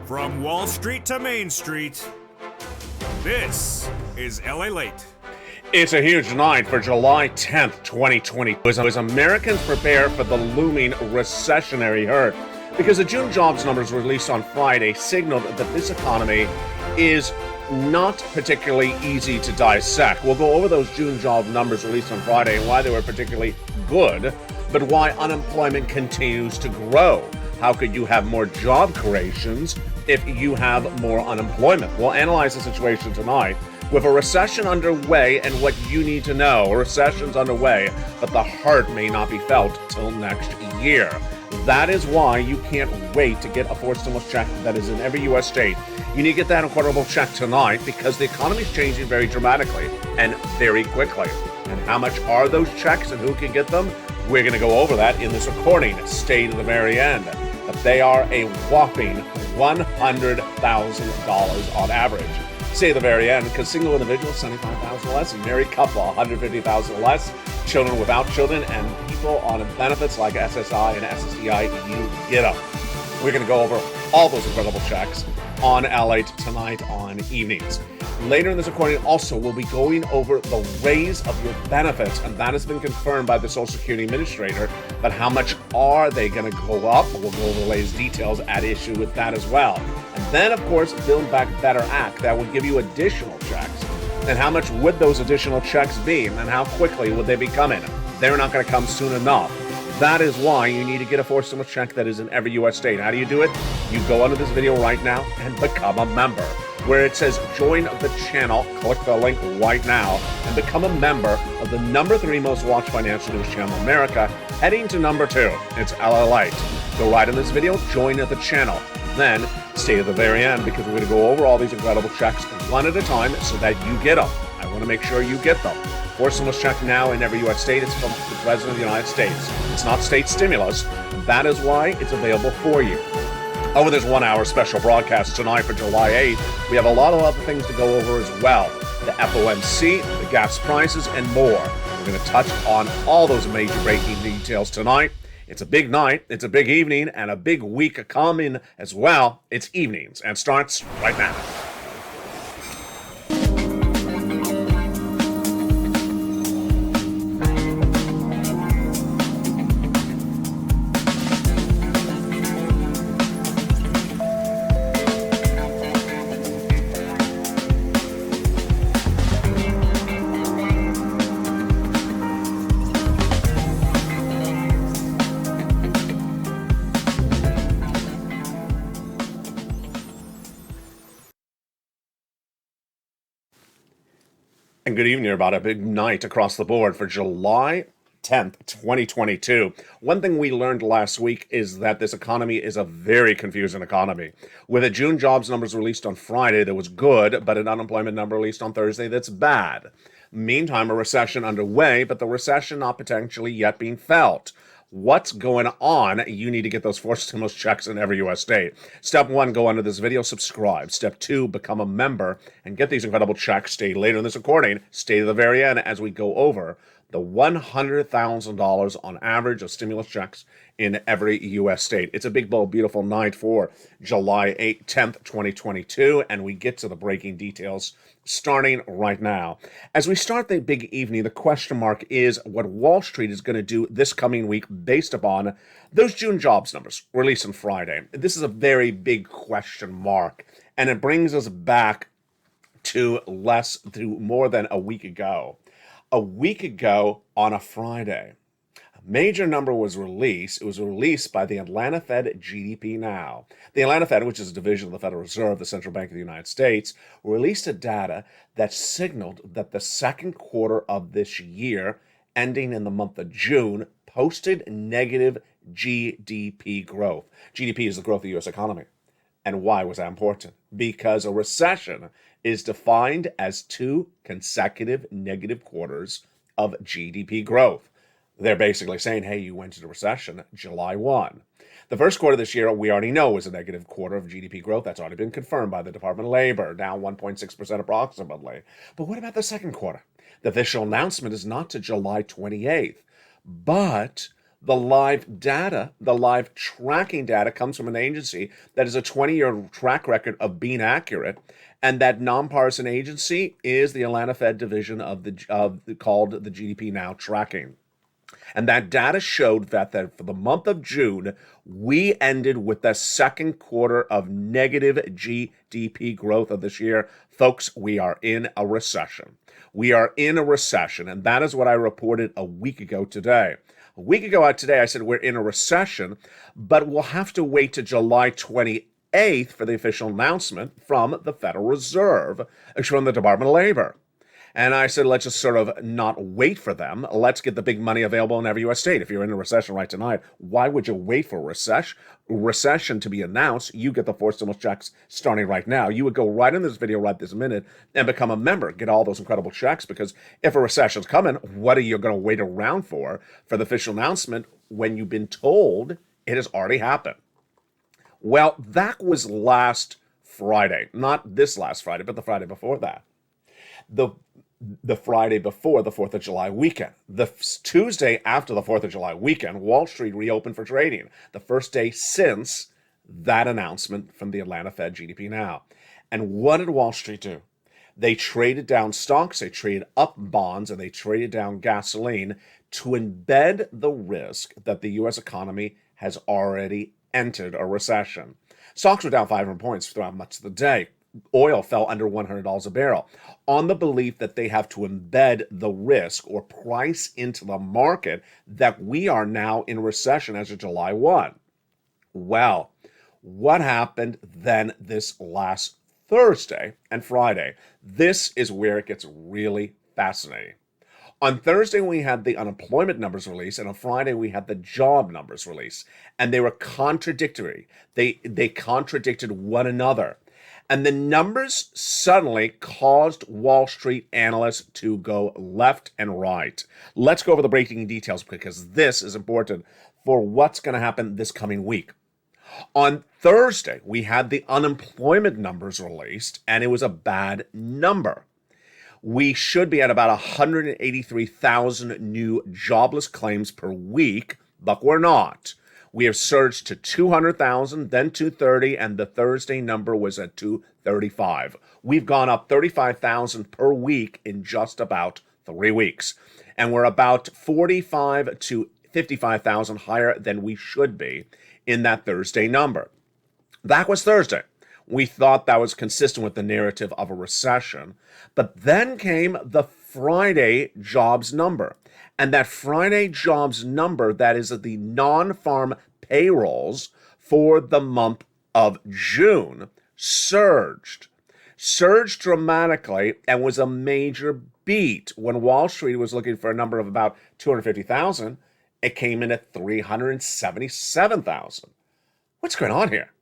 From Wall Street to Main Street, this is LALATE. It's a huge night for July 10th, 2020, as Americans prepare for the looming recessionary hurt. Because the June jobs numbers released on Friday signaled that this economy is not particularly easy to dissect. We'll go over those June job numbers released on Friday and why they were particularly good, but why unemployment continues to grow. How could you have more job creations if you have more unemployment? We'll analyze the situation tonight. With a recession underway and what you need to know. A recession's underway, but the hurt may not be felt till next year. That is why you can't wait to get a forced stimulus check that is in every U.S. state. You need to get that incredible check tonight because the economy is changing very dramatically and very quickly. And how much are those checks and who can get them? We're going to go over that in this recording. Stay to the very end. But they are a whopping $100,000 on average. Stay at the very end because single individuals, $75,000 less, married couple, $150,000 less, children without children, and people on benefits like SSI and SSDI, you get them. We're going to go over all those incredible checks on LATE tonight on evenings. Later in this recording, also, we'll be going over the raise of your benefits, and that has been confirmed by the Social Security Administrator. But how much are they going to go up? We'll go over the latest details at issue with that as well. And then, of course, Build Back Better Act that would give you additional checks. And how much would those additional checks be? And how quickly would they be coming? They're not going to come soon enough. That is why you need to get a forced stimulus check that is in every U.S. state. How do you do it? You go under this video right now and become a member. Where it says join the channel, click the link right now and become a member of the number 3 most watched financial news channel in America, heading to number 2. It's LALATE. Go right in this video, join the channel. Then stay to the very end because we're going to go over all these incredible checks one at a time so that you get them. I want to make sure you get them. Forced stimulus check now in every U.S. state. It's from the President of the United States. It's not state stimulus. And that is why it's available for you. Over this 1-hour special broadcast tonight for July 8th, we have a lot of other things to go over as well. The FOMC, the gas prices, and more. We're going to touch on all those major breaking details tonight. It's a big night, it's a big evening, and a big week coming as well. It's evenings and starts right now. And good evening, everybody. A big night across the board for July 10th, 2022. One thing we learned last week is that this economy is a very confusing economy. With the June jobs numbers released on Friday that was good, but an unemployment number released on Thursday that's bad. Meantime, a recession underway, but the recession not potentially yet being felt. What's going on? You need to get those forced stimulus checks in every U.S. state. Step 1, go under this video, subscribe. Step 2, become a member and get these incredible checks. Stay later in this recording. Stay to the very end as we go over the $100,000 on average of stimulus checks in every U.S. state. It's a big, bold, beautiful night for July 10th, 2022, and we get to the breaking details starting right now. As we start the big evening, the question mark is what Wall Street is going to do this coming week based upon those June jobs numbers released on Friday. This is a very big question mark, and it brings us back to more than a week ago. A week ago on a Friday, a major number was released. It was released by the Atlanta Fed GDP Now. The Atlanta Fed, which is a division of the Federal Reserve, the Central Bank of the United States, released a data that signaled that the second quarter of this year, ending in the month of June, posted negative GDP growth. GDP is the growth of the U.S. economy. And why was that important? Because a recession is defined as 2 consecutive negative quarters of GDP growth. They're basically saying, hey, you went into recession July 1. The first quarter of this year, we already know, is a negative quarter of GDP growth. That's already been confirmed by the Department of Labor, down 1.6% approximately. But what about the second quarter? The official announcement is not to July 28th, but The live data, the live tracking data comes from an agency that has a 20-year track record of being accurate, and that nonpartisan agency is the Atlanta Fed division called the GDP Now tracking. And that data showed that for the month of June, we ended with the second quarter of negative GDP growth of this year. Folks, we are in a recession. We are in a recession, and that is what I reported a week ago today. A week ago today, I said we're in a recession, but we'll have to wait to July 28th for the official announcement from the Federal Reserve, from the Department of Labor. And I said, let's just sort of not wait for them. Let's get the big money available in every U.S. state. If you're in a recession right tonight, why would you wait for a recession to be announced? You get the 4 stimulus checks starting right now. You would go right in this video right this minute and become a member. Get all those incredible checks, because if a recession's coming, what are you going to wait around for the official announcement when you've been told it has already happened? Well, that was last Friday. Not this last Friday, but the Friday before that. The Friday before the 4th of July weekend. The Tuesday after the 4th of July weekend, Wall Street reopened for trading. The first day since that announcement from the Atlanta Fed GDP Now. And what did Wall Street do? They traded down stocks, they traded up bonds, and they traded down gasoline to embed the risk that the U.S. economy has already entered a recession. Stocks were down 500 points throughout much of the day. Oil fell under $100 a barrel on the belief that they have to embed the risk or price into the market that we are now in recession as of July 1. Well, what happened then this last Thursday and Friday? This is where it gets really fascinating. On Thursday, we had the unemployment numbers released, and on Friday, we had the job numbers released, and they were contradictory. They contradicted one another. And the numbers suddenly caused Wall Street analysts to go left and right. Let's go over the breaking details, because this is important for what's going to happen this coming week. On Thursday, we had the unemployment numbers released, and it was a bad number. We should be at about 183,000 new jobless claims per week, but we're not. We have surged to 200,000, then 230, and the Thursday number was at 235. We've gone up 35,000 per week in just about 3 weeks. And we're about 45 to 55,000 higher than we should be in that Thursday number. That was Thursday. We thought that was consistent with the narrative of a recession. But then came the Friday jobs number. And that Friday jobs number, that is the non-farm payrolls for the month of June, surged dramatically, and was a major beat. When Wall Street was looking for a number of about 250,000, it came in at 377,000. What's going on here?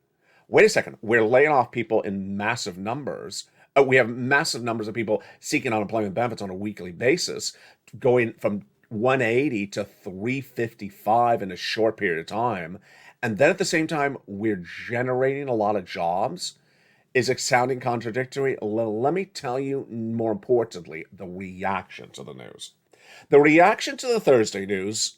Wait a second. We're laying off people in massive numbers. We have massive numbers of people seeking unemployment benefits on a weekly basis, going from 180 to 355 in a short period of time. And then at the same time, we're generating a lot of jobs. Is it sounding contradictory? Let me tell you, more importantly, the reaction to the news. The reaction to the Thursday news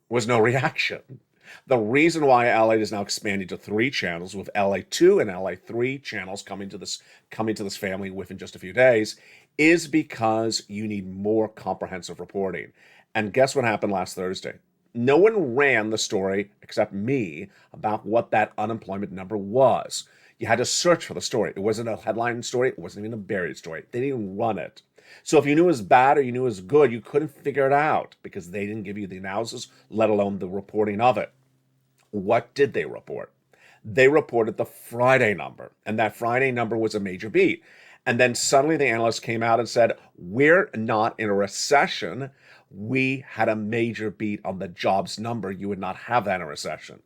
was no reaction. The reason why LALATE is now expanding to 3 channels, with LA2 and LA3 channels coming to this family within just a few days, is because you need more comprehensive reporting. And guess what happened last Thursday? No one ran the story except me about what that unemployment number was. You had to search for the story. It wasn't a headline story. It wasn't even a buried story. They didn't even run it. So if you knew it was bad or you knew it was good, you couldn't figure it out because they didn't give you the analysis, let alone the reporting of it. What did they report? They reported the Friday number, and that Friday number was a major beat. And then suddenly the analysts came out and said, we're not in a recession. We had a major beat on the jobs number. You would not have that in a recession.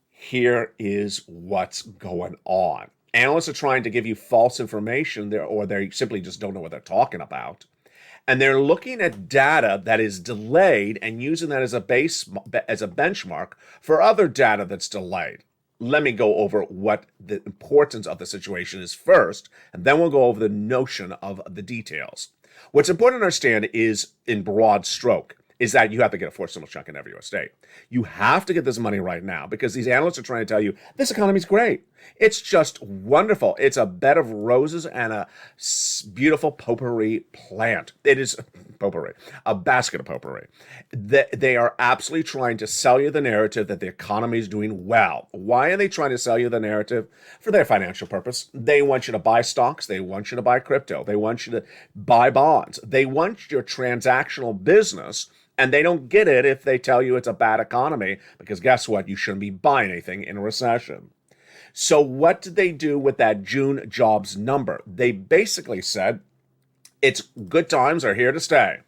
Here is what's going on. Analysts are trying to give you false information there, or they simply just don't know what they're talking about. And they're looking at data that is delayed and using that as a benchmark for other data that's delayed. Let me go over what the importance of the situation is first, and then we'll go over the notion of the details. What's important to understand is, in broad stroke, is that you have to get a forced stimulus check in every U.S. state. You have to get this money right now because these analysts are trying to tell you this economy's great. It's just wonderful. It's a bed of roses and a beautiful potpourri plant. It is potpourri, a basket of potpourri. They are absolutely trying to sell you the narrative that the economy is doing well. Why are they trying to sell you the narrative? For their financial purpose. They want you to buy stocks. They want you to buy crypto. They want you to buy bonds. They want your transactional business. And they don't get it if they tell you it's a bad economy, because guess what? You shouldn't be buying anything in a recession. So what did they do with that June jobs number? They basically said, it's good times are here to stay.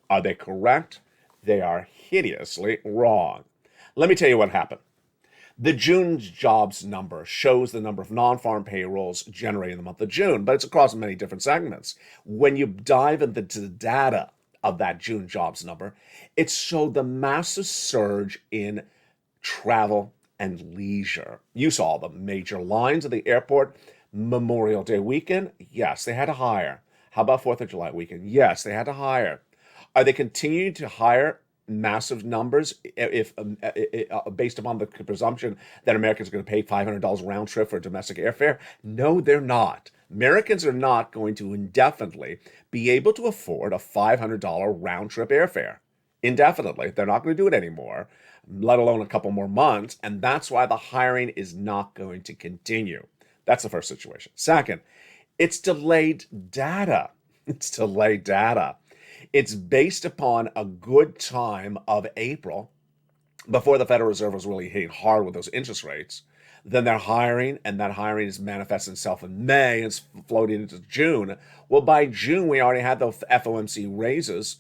Are they correct? They are hideously wrong. Let me tell you what happened. The June jobs number shows the number of non-farm payrolls generated in the month of June, but it's across many different segments. When you dive into the data of that June jobs number, it showed the massive surge in travel and leisure. You saw the major lines at the airport. Memorial Day weekend, yes, they had to hire. How about 4th of July weekend? Yes, they had to hire. Are they continuing to hire massive numbers if based upon the presumption that Americans are going to pay $500 round trip for domestic airfare? No, they're not. Americans are not going to indefinitely be able to afford a $500 round trip airfare. Indefinitely. They're not going to do it anymore, let alone a couple more months. And that's why the hiring is not going to continue. That's the first situation. Second, it's delayed data. It's delayed data. It's based upon a good time of April, before the Federal Reserve was really hitting hard with those interest rates. Then they're hiring, and that hiring is manifesting itself in May and it's floating into June. Well, by June, we already had the FOMC raises.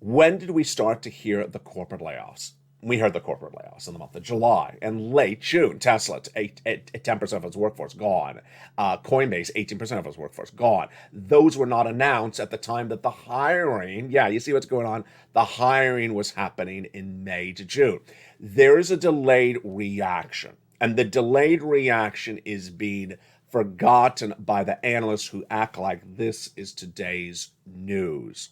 When did we start to hear the corporate layoffs? We heard the corporate layoffs in the month of July and late June. Tesla, 10% of its workforce, gone. Coinbase, 18% of its workforce, gone. Those were not announced at the time that the hiring, yeah, you see what's going on? The hiring was happening in May to June. There is a delayed reaction, and the delayed reaction is being forgotten by the analysts who act like this is today's news.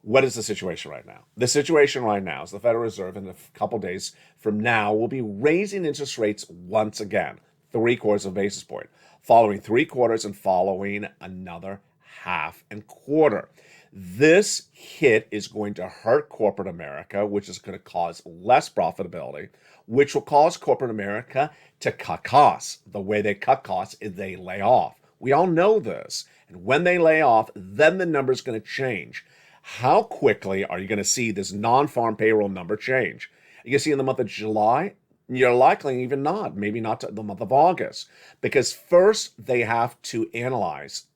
What is the situation right now? The situation right now is the Federal Reserve in a couple days from now will be raising interest rates once again, 3/4 of a basis point, following 3/4 and following another 1/2 and 1/4. This hit is going to hurt corporate America, which is going to cause less profitability, which will cause corporate America to cut costs. The way they cut costs is they lay off. We all know this. And when they lay off, then the number is going to change. How quickly are you going to see this non-farm payroll number change? You can see in the month of July, you're likely even not, maybe not the month of August, because first they have to analyze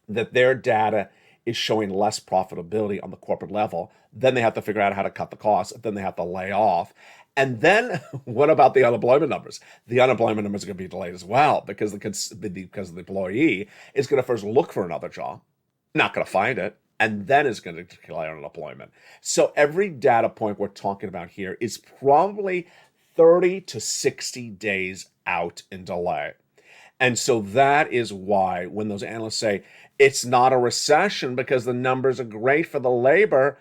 that their data is showing less profitability on the corporate level. Then they have to figure out how to cut the costs. Then they have to lay off. And then what about the unemployment numbers? The unemployment numbers are going to be delayed as well because the employee is going to first look for another job, not going to find it, and then is going to declare unemployment. So every data point we're talking about here is probably 30 to 60 days out in delay. And so that is why when those analysts say it's not a recession because the numbers are great for the labor,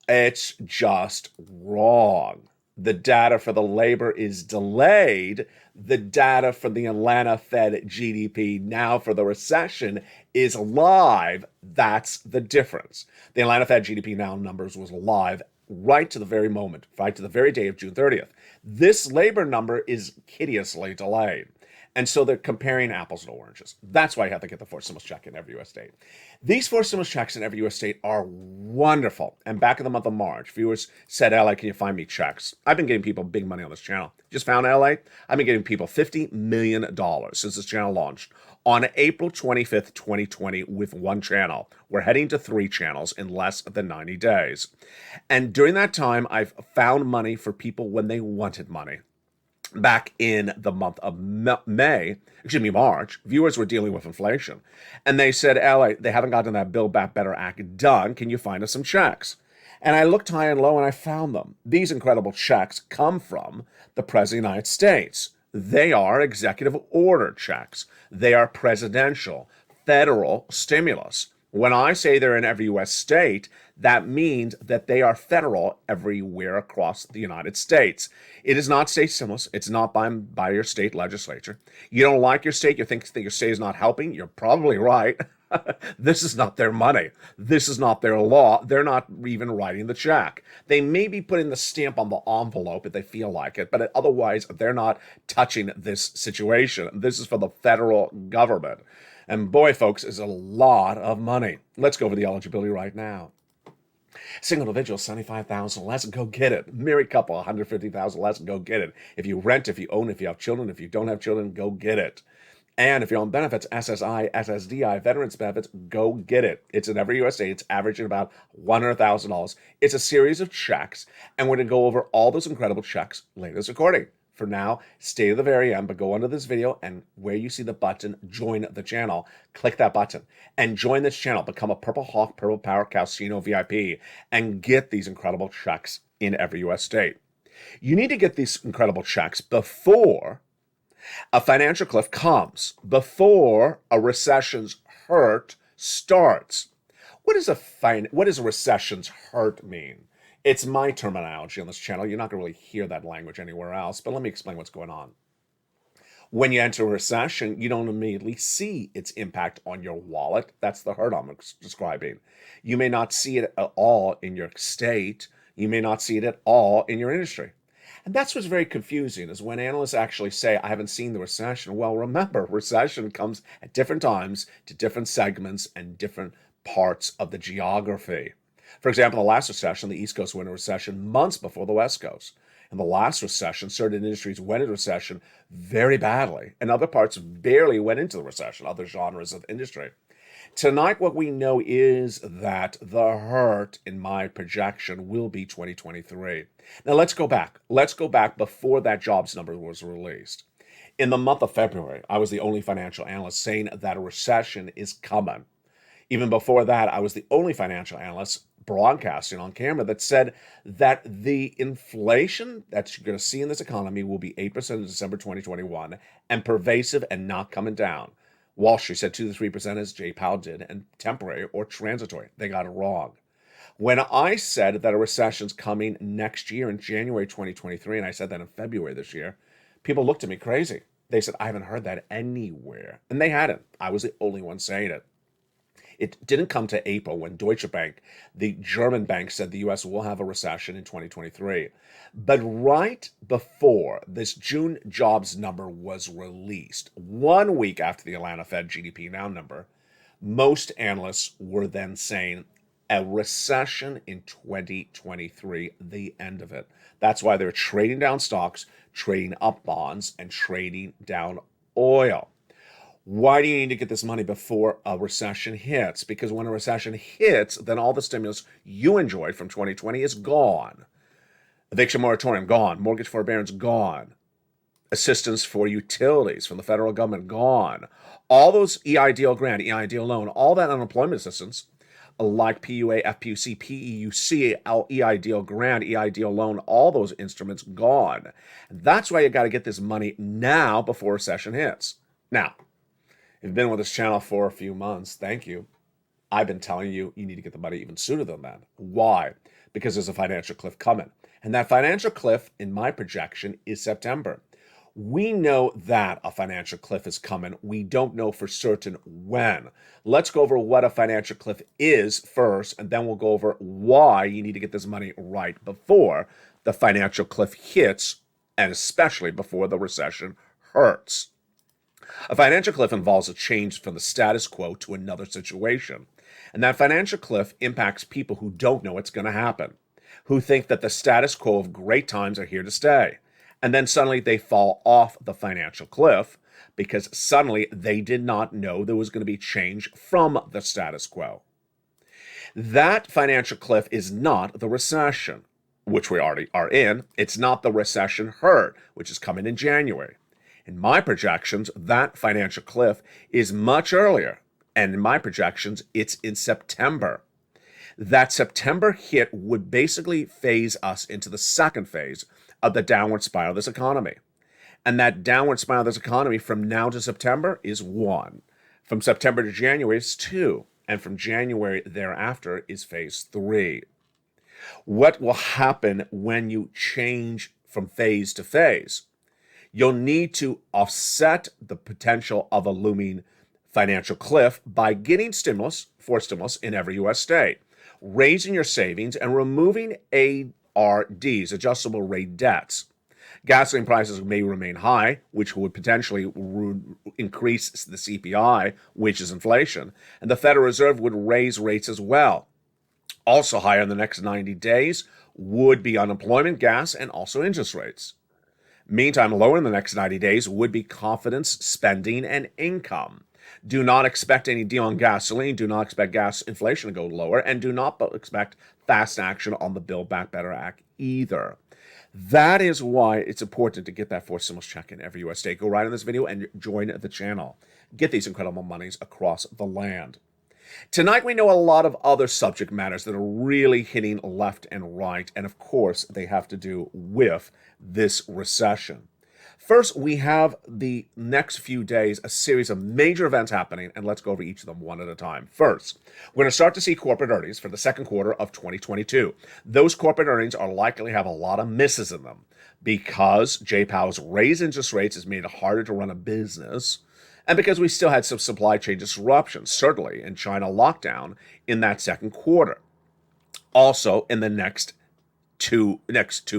it's just wrong. The data for the labor is delayed. The data for the Atlanta Fed GDP now for the recession is live. That's the difference. The Atlanta Fed GDP now numbers was live right to the very moment, right to the very day of June 30th. This labor number is hideously delayed. And so they're comparing apples to oranges. That's why you have to get the forced stimulus check in every U.S. state. These forced stimulus checks in every U.S. state are wonderful. And back in the month of March, viewers said, LA, can you find me checks? I've been getting people big money on this channel. Just found LA. I've been getting people $50 million since this channel launched on April 25th, 2020 with one channel. We're heading to 3 channels in less than 90 days. And during that time, I've found money for people when they wanted money. Back in the month of March, viewers were dealing with inflation. And they said, LA, they haven't gotten that Build Back Better Act done. Can you find us some checks? And I looked high and low and I found them. These incredible checks come from the President of the United States. They are executive order checks. They are presidential, federal stimulus. When I say they're in every U.S. state, That means that they are federal everywhere across the United States. It is not state stimulus. It's not by your state legislature. You don't like your state. You think that your state is not helping. You're probably right. This is not their money. This is not their law. They're not even writing the check. They may be putting the stamp on the envelope if they feel like it, but otherwise they're not touching this situation. This is for the federal government. And boy, folks, is a lot of money. Let's go over the eligibility right now. Single individual, $75,000 less, go get it. Married couple, $150,000 less, go get it. If you rent, if you own, if you have children, if you don't have children, go get it. And if you're on benefits, SSI, SSDI, veterans benefits, go get it. It's in every USA. It's averaging about $100,000. It's a series of checks, and we're going to go over all those incredible checks later in this recording. For now, stay to the very end, but go under this video, and where you see the button, join the channel, click that button, and join this channel. Become a Purple Hawk, Purple Power Casino VIP, and get these incredible checks in every U.S. state. You need to get these incredible checks before a financial cliff comes, before a recession's hurt starts. What does a recession's hurt mean? It's my terminology on this channel. You're not going to really hear that language anywhere else, but let me explain what's going on. When you enter a recession, you don't immediately see its impact on your wallet. That's the hurt I'm describing. You may not see it at all in your state. You may not see it at all in your industry. And that's what's very confusing, is when analysts actually say, I haven't seen the recession. Well, remember, recession comes at different times to different segments and different parts of the geography. For example, the last recession, the East Coast went into recession months before the West Coast. In the last recession, certain industries went into recession very badly, and other parts barely went into the recession, other genres of industry. Tonight, what we know is that the hurt, in my projection, will be 2023. Now, let's go back. Let's go back before that jobs number was released. In the month of February, I was the only financial analyst saying that a recession is coming. Even before that, I was the only financial analyst broadcasting on camera that said that the inflation that you're going to see in this economy will be 8% in December 2021 and pervasive and not coming down. Wall Street said 2 to 3%, as Jay Powell did, and temporary or transitory. They got it wrong. When I said that a recession's coming next year in January 2023, and I said that in February this year, people looked at me crazy. They said, I haven't heard that anywhere. And they hadn't. I was the only one saying it. It didn't come to April when Deutsche Bank, the German bank, said the U.S. will have a recession in 2023. But right before this June jobs number was released, 1 week after the Atlanta Fed GDP Now number, most analysts were then saying a recession in 2023, the end of it. That's why they're trading down stocks, trading up bonds, and trading down oil. Why do you need to get this money before a recession hits? Because when a recession hits, then all the stimulus you enjoyed from 2020 is gone. Eviction moratorium, gone. Mortgage forbearance, gone. Assistance for utilities from the federal government, gone. All those EIDL grant, EIDL loan, all that unemployment assistance, like PUA, FPUC, PEUC, EIDL grant, EIDL loan, all those instruments, gone. That's why you got to get this money now before recession hits. Now, if you've been with this channel for a few months, thank you. I've been telling you, you need to get the money even sooner than that. Why? Because there's a financial cliff coming. And that financial cliff, in my projection, is September. We know that a financial cliff is coming. We don't know for certain when. Let's go over what a financial cliff is first, and then we'll go over why you need to get this money right before the financial cliff hits, and especially before the recession hurts. A financial cliff involves a change from the status quo to another situation. And that financial cliff impacts people who don't know what's going to happen, who think that the status quo of great times are here to stay. And then suddenly they fall off the financial cliff because suddenly they did not know there was going to be change from the status quo. That financial cliff is not the recession, which we already are in. It's not the recession hurt, which is coming in January. In my projections, that financial cliff is much earlier. And in my projections, it's in September. That September hit would basically phase us into the second phase of the downward spiral of this economy. And that downward spiral of this economy from now to September is 1. From September to January is 2. And from January thereafter is phase 3. What will happen when you change from phase to phase? You'll need to offset the potential of a looming financial cliff by getting forced stimulus in every U.S. state, raising your savings, and removing ARDs, adjustable rate debts. Gasoline prices may remain high, which would potentially increase the CPI, which is inflation, and the Federal Reserve would raise rates as well. Also higher in the next 90 days would be unemployment, gas, and also interest rates. Meantime, lower in the next 90 days would be confidence, spending, and income. Do not expect any deal on gasoline. Do not expect gas inflation to go lower. And do not expect fast action on the Build Back Better Act either. That is why it's important to get that forced stimulus check in every U.S. state. Go right in this video and join the channel. Get these incredible monies across the land. Tonight, we know a lot of other subject matters that are really hitting left and right, and of course, they have to do with this recession. First, we have the next few days, a series of major events happening, and let's go over each of them one at a time. First, we're going to start to see corporate earnings for the second quarter of 2022. Those corporate earnings are likely to have a lot of misses in them because Jay Powell's raised interest rates has made it harder to run a business, and because we still had some supply chain disruptions, certainly in China lockdown in that second quarter. Also, in the next two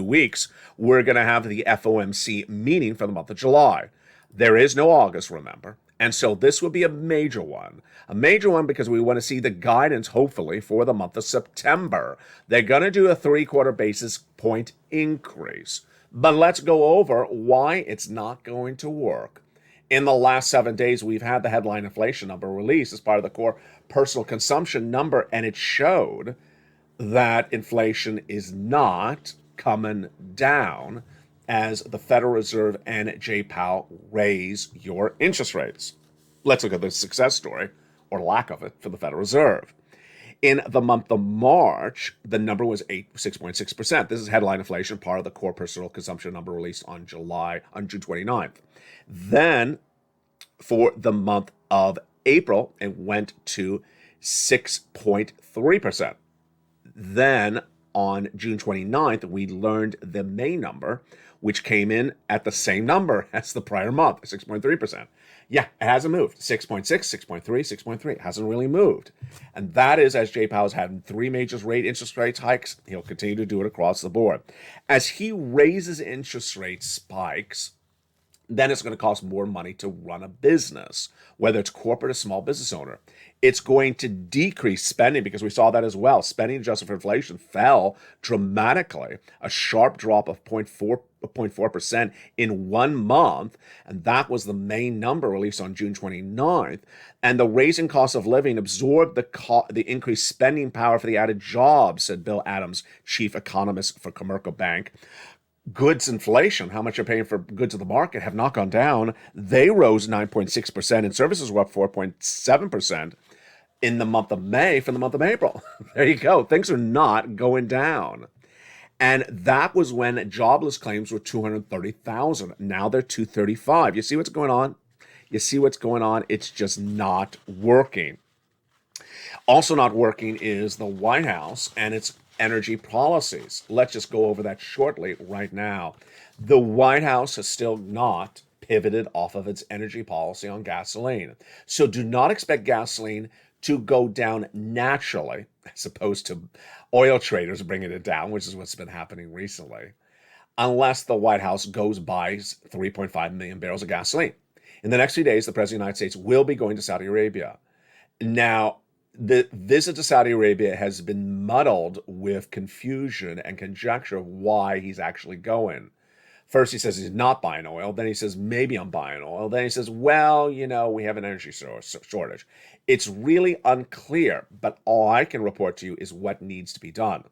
weeks, we're going to have the FOMC meeting for the month of July. There is no August, remember, and so this will be a major one. A major one because we want to see the guidance, hopefully, for the month of September. They're going to do a 3/4 basis point increase. But let's go over why it's not going to work. In the last 7 days, we've had the headline inflation number released as part of the core personal consumption number, and it showed that inflation is not coming down as the Federal Reserve and Jay Powell raise your interest rates. Let's look at the success story, or lack of it, for the Federal Reserve. In the month of March, the number was 6.6%. This is headline inflation, part of the core personal consumption number released on June 29th. Then, for the month of April, it went to 6.3%. Then, on June 29th, we learned the May number, which came in at the same number as the prior month, 6.3%. Yeah, it hasn't moved. 6.6, 6.3, 6.3. It hasn't really moved. And that is as Jay Powell's had 3 major interest rate hikes. He'll continue to do it across the board. As he raises interest rate spikes, then it's going to cost more money to run a business, whether it's corporate or small business owner. It's going to decrease spending because we saw that as well. Spending adjusted for inflation fell dramatically, a sharp drop of 0.4% in 1 month, and that was the main number released on June 29th. And the raising cost of living absorbed the increased spending power for the added jobs, said Bill Adams, chief economist for Commercial Bank. Goods inflation, how much you're paying for goods in the market, have not gone down. They rose 9.6%, and services were up 4.7% in the month of May from the month of April. There you go. Things are not going down. And that was when jobless claims were 230,000. Now they're 235. You see what's going on? You see what's going on? It's just not working. Also not working is the White House and its energy policies. Let's just go over that shortly right now. The White House has still not pivoted off of its energy policy on gasoline. So do not expect gasoline to go down naturally, as opposed to oil traders bringing it down, which is what's been happening recently, unless the White House buys 3.5 million barrels of gasoline. In the next few days, the President of the United States will be going to Saudi Arabia. Now, the visit to Saudi Arabia has been muddled with confusion and conjecture of why he's actually going. First, he says he's not buying oil. Then he says, maybe I'm buying oil. Then he says, well, we have an energy shortage. It's really unclear, but all I can report to you is what needs to be done.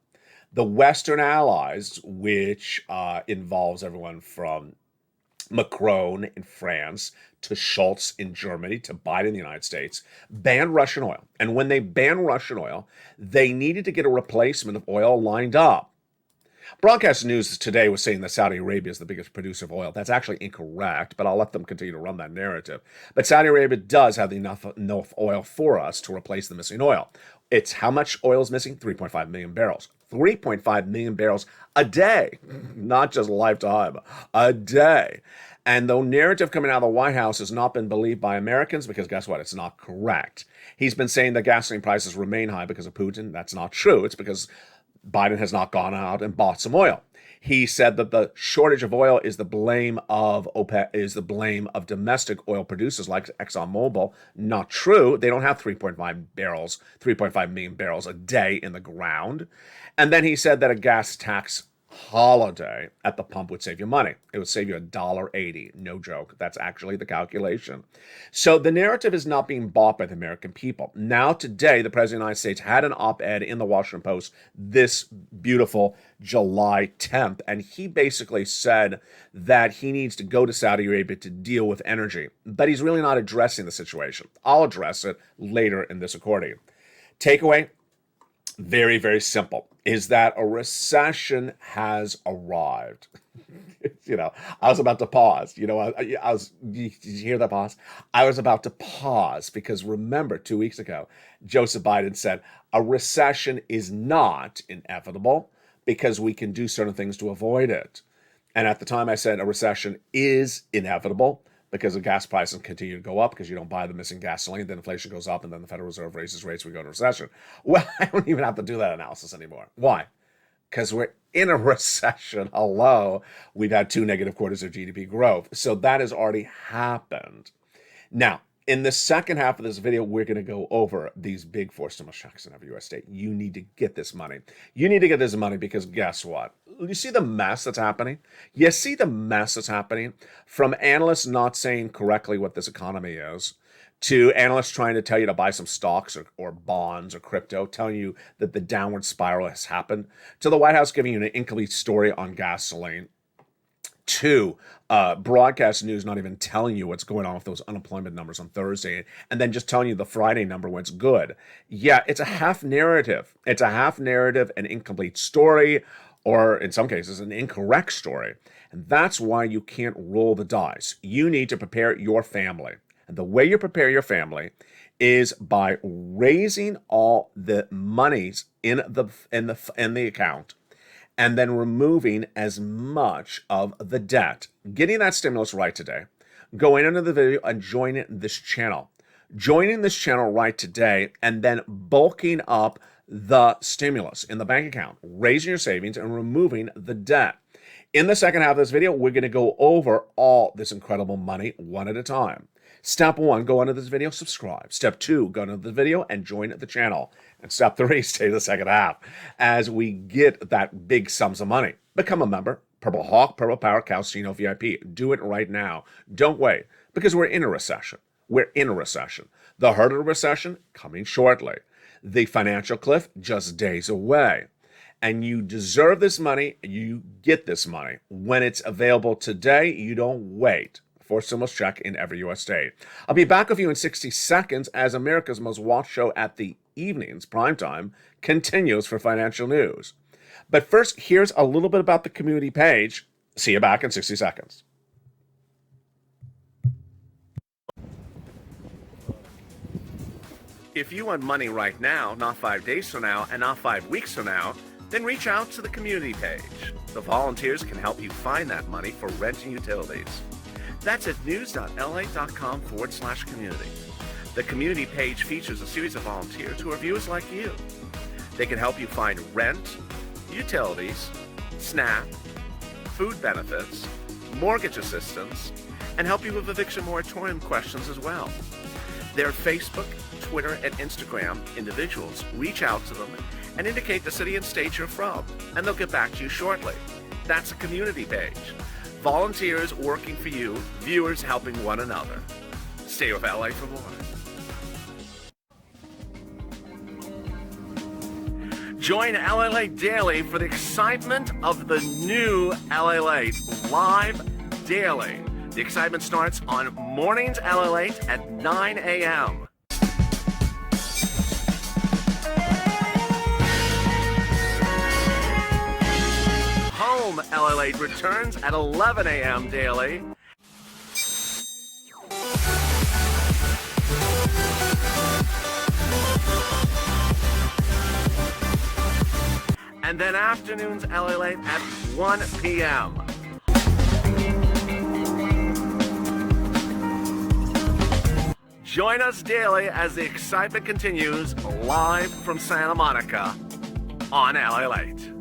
The Western allies, which involves everyone from Macron in France to Schultz in Germany to Biden in the United States, banned Russian oil. And when they banned Russian oil, they needed to get a replacement of oil lined up. Broadcast news today was saying that Saudi Arabia is the biggest producer of oil. That's actually incorrect, but I'll let them continue to run that narrative. But Saudi Arabia does have enough oil for us to replace the missing oil. It's how much oil is missing? 3.5 million barrels. 3.5 million barrels a day, not just lifetime, a day. And the narrative coming out of the White House has not been believed by Americans because guess what? It's not correct. He's been saying that gasoline prices remain high because of Putin. That's not true. It's because Biden has not gone out and bought some oil. He said that the shortage of oil is the blame of OPEC, is the blame of domestic oil producers like ExxonMobil. Not true. They don't have 3.5 million barrels a day in the ground. And then he said that a gas tax holiday at the pump would save you money. It would save you $1.80. No joke. That's actually the calculation. So the narrative is not being bought by the American people. Now today, the President of the United States had an op-ed in the Washington Post this beautiful July 10th, and he basically said that he needs to go to Saudi Arabia to deal with energy, but he's really not addressing the situation. I'll address it later in this recording. Takeaway, very, very simple, is that a recession has arrived. I was about to pause. Did you hear that pause? I was about to pause because remember 2 weeks ago, Joseph Biden said a recession is not inevitable because we can do certain things to avoid it. And at the time I said a recession is inevitable because the gas prices continue to go up because you don't buy the missing gasoline, then inflation goes up, and then the Federal Reserve raises rates, we go into recession. Well, I don't even have to do that analysis anymore. Why? Because we're in a recession. Hello. We've had 2 negative quarters of GDP growth. So that has already happened. Now, in the second half of this video, we're going to go over these big 4 stimulus checks in every U.S. state. You need to get this money. You need to get this money because guess what? You see the mess that's happening? You see the mess that's happening? From analysts not saying correctly what this economy is, to analysts trying to tell you to buy some stocks or bonds or crypto, telling you that the downward spiral has happened, to the White House giving you an incomplete story on gasoline, to broadcast news not even telling you what's going on with those unemployment numbers on Thursday, and then just telling you the Friday number when it's good. Yeah, it's a half narrative. It's a half narrative, an incomplete story, or in some cases, an incorrect story. And that's why you can't roll the dice. You need to prepare your family. And the way you prepare your family is by raising all the monies in the account, and then removing as much of the debt. Getting that stimulus right today. Going into the video and joining this channel. Joining this channel right today, and then bulking up the stimulus in the bank account, raising your savings and removing the debt. In the second half of this video, we're going to go over all this incredible money one at a time. Step 1, go into this video, subscribe. Step 2, go into the video and join the channel. And step 3, stay to the second half as we get that big sums of money. Become a member, Purple Hawk, Purple Power, Calcino VIP. Do it right now. Don't wait, because we're in a recession. We're in a recession. The heart of the recession coming shortly. The financial cliff just days away. And you deserve this money. You get this money. When it's available today, you don't wait for a stimulus check in every U.S. state. I'll be back with you in 60 seconds as America's most watched show at the evenings, primetime, continues for financial news. But first, here's a little bit about the community page. See you back in 60 seconds. If you want money right now, not 5 days from now, and not 5 weeks from now, then reach out to the community page. The volunteers can help you find that money for rent and utilities. That's at news.la.com/community. The community page features a series of volunteers who are viewers like you. They can help you find rent, utilities, SNAP, food benefits, mortgage assistance, and help you with eviction moratorium questions as well. Their Facebook, Twitter, and Instagram individuals reach out to them and indicate the city and state you're from, and they'll get back to you shortly. That's a community page. Volunteers working for you, viewers helping one another. Stay with LA for more. Join LALATE Daily for the excitement of the new LALATE live daily. The excitement starts on mornings LALATE at 9 a.m. home. LALATE returns at 11 a.m. daily. And then afternoons LALATE at 1 p.m. Join us daily as the excitement continues live from Santa Monica on LALATE.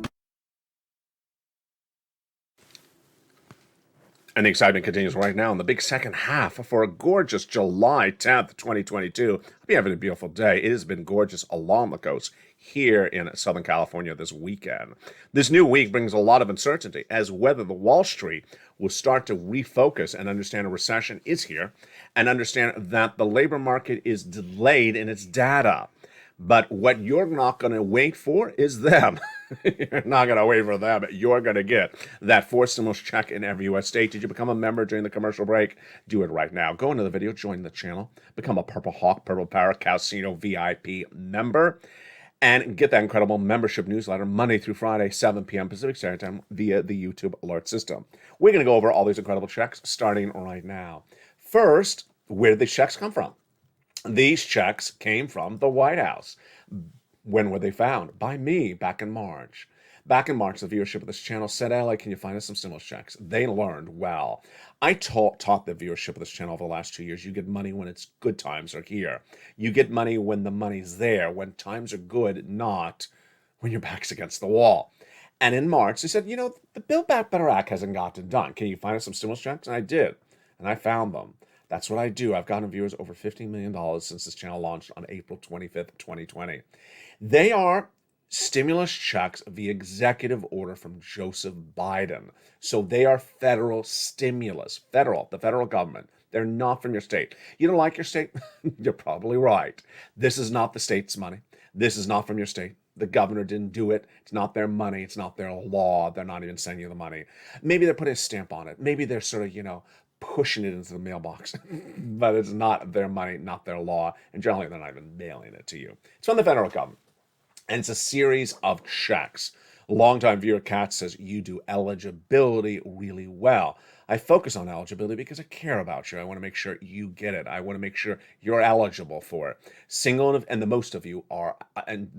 And the excitement continues right now in the big second half for a gorgeous July 10th, 2022. Hope you're having a beautiful day. It has been gorgeous along the coast here in Southern California this weekend. This new week brings a lot of uncertainty as whether the Wall Street will start to refocus and understand a recession is here and understand that the labor market is delayed in its data. But what you're not going to wait for is them. You're not going to wait for them. You're going to get that fourth stimulus check in every U.S. state. Did you become a member during the commercial break? Do it right now. Go into the video, join the channel, become a Purple Hawk, Purple Power, Casino VIP member, and get that incredible membership newsletter Monday through Friday, 7 p.m. Pacific Standard Time via the YouTube alert system. We're going to go over all these incredible checks starting right now. First, where did these checks come from? These checks came from the White House. When were they found? By me back in March. Back in March, the viewership of this channel said, "LA, can you find us some stimulus checks?" They learned well. I taught the viewership of this channel over the last 2 years. You get money when it's good times are here. You get money when the money's there, when times are good, not when your back's against the wall. And in March, they said, the Build Back Better Act hasn't gotten done. Can you find us some stimulus checks? And I did. And I found them. That's what I do. I've gotten viewers over $15 million since this channel launched on April 25th, 2020. They are stimulus checks via executive order from Joseph Biden. So they are federal stimulus, the federal government. They're not from your state. You don't like your state? You're probably right. This is not the state's money. This is not from your state. The governor didn't do it. It's not their money. It's not their law. They're not even sending you the money. Maybe they're putting a stamp on it. Maybe they're sort of, pushing it into the mailbox. But it's not their money, not their law. And generally, they're not even mailing it to you. It's from the federal government. And it's a series of checks. Longtime viewer Kat says, you do eligibility really well. I focus on eligibility because I care about you. I want to make sure you get it. I want to make sure you're eligible for it. Single and the most of you are, and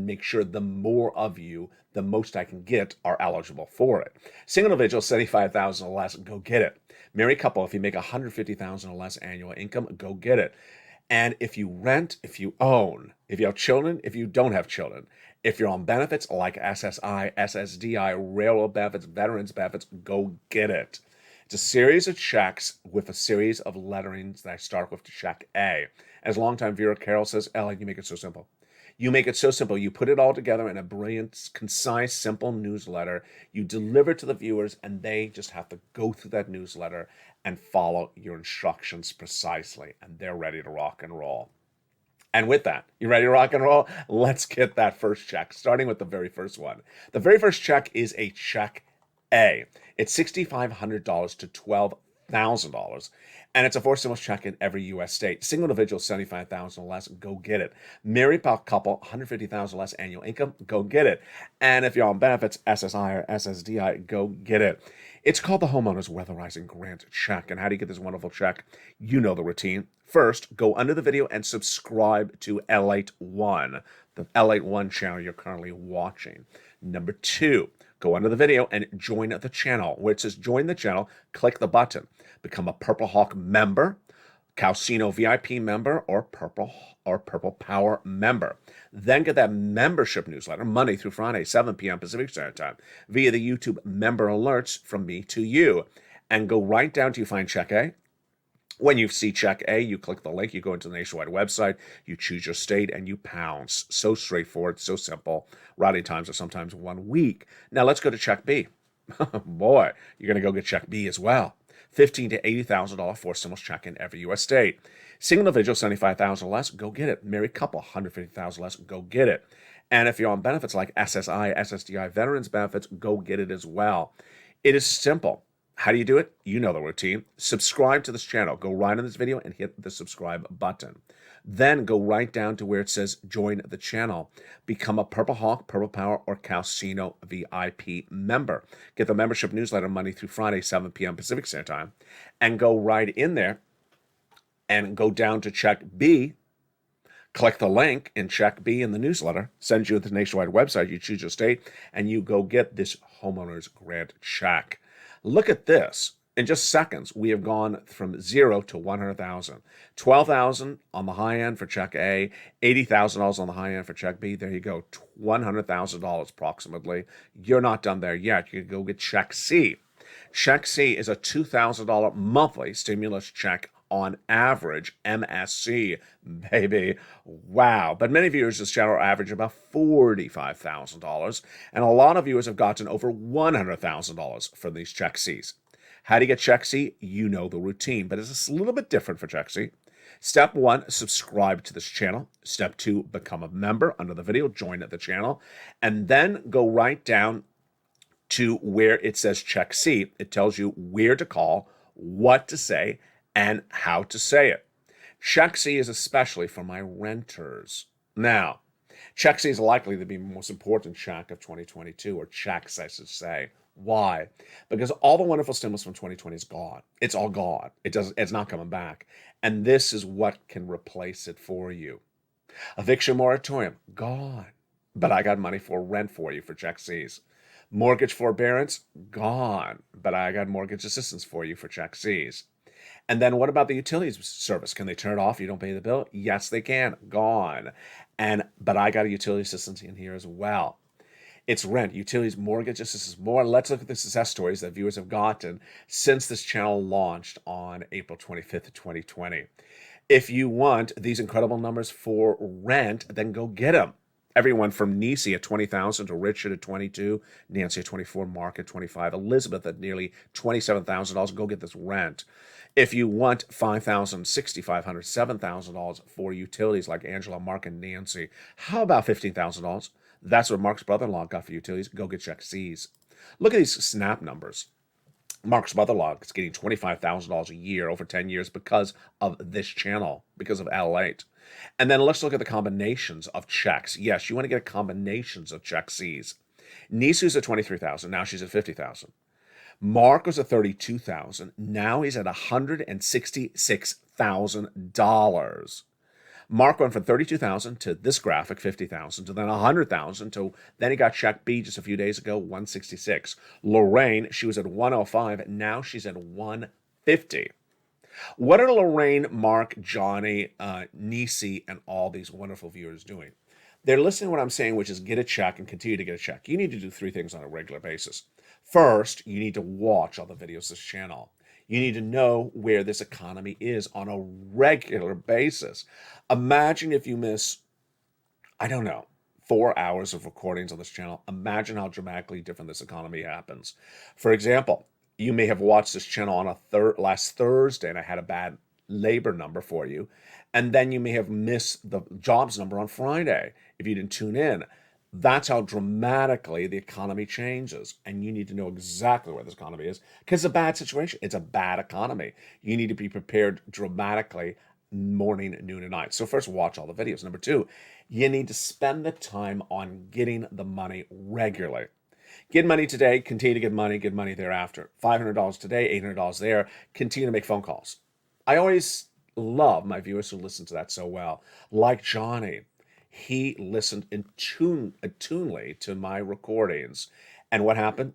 make sure the more of you, the most I can get, are eligible for it. Single individual, $75,000 or less, go get it. Married couple, if you make $150,000 or less annual income, go get it. And if you rent, if you own, if you have children, if you don't have children, if you're on benefits like SSI, SSDI, railroad benefits, veterans benefits, go get it. It's a series of checks with a series of letterings that I start with to check A. As longtime viewer Carol says, Ellen, you make it so simple. You make it so simple. You put it all together in a brilliant, concise, simple newsletter. You deliver to the viewers, and they just have to go through that newsletter and follow your instructions precisely, and they're ready to rock and roll. And with that, you ready to rock and roll? Let's get that first check, starting with the very first one. The very first check is a check A. It's $6,500 to $12,000. And it's a fourth stimulus check in every U.S. state. Single individual, $75,000 or less, go get it. Married couple, $150,000 or less annual income, go get it. And if you're on benefits, SSI or SSDI, go get it. It's called the Homeowners Weatherizing Grant Check. And how do you get this wonderful check? You know the routine. First, go under the video and subscribe to LALATE 1, the LALATE 1 channel you're currently watching. Number 2, go under the video and join the channel. Where it says join the channel, click the button. Become a Purple Hawk member, Casino VIP member, or Purple Power member. Then get that membership newsletter Monday through Friday, 7 p.m. Pacific Standard Time via the YouTube member alerts from me to you. And go right down till you find check A. When you see check A, you click the link, you go into the nationwide website, you choose your state, and you pounce. So straightforward, so simple. Routing times are sometimes 1 week. Now let's go to check B. Boy, you're going to go get check B as well. $15,000 to $80,000 fourth stimulus check in every U.S. state. Single individual, $75,000 or less, go get it. Married couple, $150,000 or less, go get it. And if you're on benefits like SSI, SSDI, veterans benefits, go get it as well. It is simple. How do you do it? You know the routine. Subscribe to this channel. Go right in this video and hit the subscribe button. Then go right down to where it says join the channel. Become a Purple Hawk, Purple Power, or Casino VIP member. Get the membership newsletter Monday through Friday, 7 p.m. Pacific Standard Time. And go right in there and go down to check B. Click the link in check B in the newsletter. Sends you to the nationwide website. You choose your state and you go get this homeowner's grant check. Look at this. In just seconds, we have gone from 0 to 100,000. 12,000 on the high end for check A, $80,000 on the high end for check B. There you go, $100,000 approximately. You're not done there yet. You can go get check C. Check C is a $2,000 monthly stimulus check on average, MSC, baby. Wow. But many viewers this channel average about $45,000, and a lot of viewers have gotten over $100,000 from these check Cs. How do you get check C? You know the routine, but it's a little bit different for check C. Step 1, subscribe to this channel. Step 2, become a member under the video, join the channel, and then go right down to where it says check C. It tells you where to call, what to say, and how to say it. Check C is especially for my renters. Now, check C is likely to be the most important check of 2022, or checks, I should say. Why? Because all the wonderful stimulus from 2020 is gone. It's all gone. It's not coming back. And this is what can replace it for you. Eviction moratorium, gone. But I got money for rent for you for check Cs. Mortgage forbearance, gone. But I got mortgage assistance for you for check Cs. And then what about the utilities service? Can they turn it off? You don't pay the bill? Yes, they can. Gone. But I got a utility assistance in here as well. It's rent, utilities, mortgage assistance, more. Let's look at the success stories that viewers have gotten since this channel launched on April 25th, 2020. If you want these incredible numbers for rent, then go get them. Everyone from Nisi at 20,000 to Richard at 22, Nancy at 24, Mark at 25, Elizabeth at nearly $27,000. Go get this rent. If you want $5,000, $6,500, $7,000 for utilities like Angela, Mark, and Nancy, how about $15,000? That's what Mark's brother-in-law got for utilities. Go get check C's. Look at these snap numbers. Mark's brother-in-law is getting $25,000 a year over 10 years because of this channel, because of LALATE. And then let's look at the combinations of checks. Yes, you want to get combinations of check C's. Nisu's at $23,000. Now she's at $50,000. Mark was at $32,000. Now he's at $166,000. Mark went from $32,000 to this graphic, $50,000, to then $100,000, to then he got check B just a few days ago, $166,000. Lorraine, she was at $105,000. Now she's at $150,000. What are Lorraine, Mark, Johnny, Nisi, and all these wonderful viewers doing? They're listening to what I'm saying, which is get a check and continue to get a check. You need to do 3 things on a regular basis. First, you need to watch all the videos this channel. You need to know where this economy is on a regular basis. Imagine if you miss, 4 hours of recordings on this channel. Imagine how dramatically different this economy happens. For example, you may have watched this channel on last Thursday, and I had a bad labor number for you. And then you may have missed the jobs number on Friday if you didn't tune in. That's how dramatically the economy changes. And you need to know exactly where this economy is, because it's a bad situation. It's a bad economy. You need to be prepared dramatically morning, noon, and night. So first, watch all the videos. Number 2, you need to spend the time on getting the money regularly. Get money today, continue to get money thereafter. $500 today, $800 there. Continue to make phone calls. I always love my viewers who listen to that so well. Like Johnny. He listened attunely to my recordings. And what happened?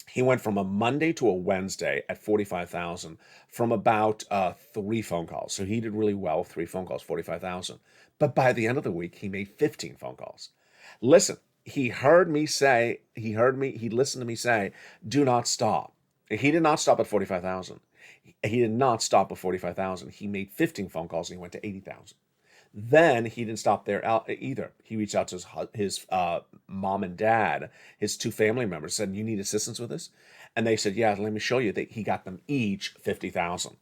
He went from a Monday to a Wednesday at $45,000 from about 3 phone calls. So he did really well with 3 phone calls, $45,000. But by the end of the week, he made 15 phone calls. Listen, he listened to me say, do not stop. He did not stop at $45,000. He did not stop at $45,000. He made 15 phone calls and he went to $80,000. Then he didn't stop there either. He reached out to his mom and dad, his 2 family members, said, you need assistance with this? And they said, yeah, let me show you. He got them each $50,000.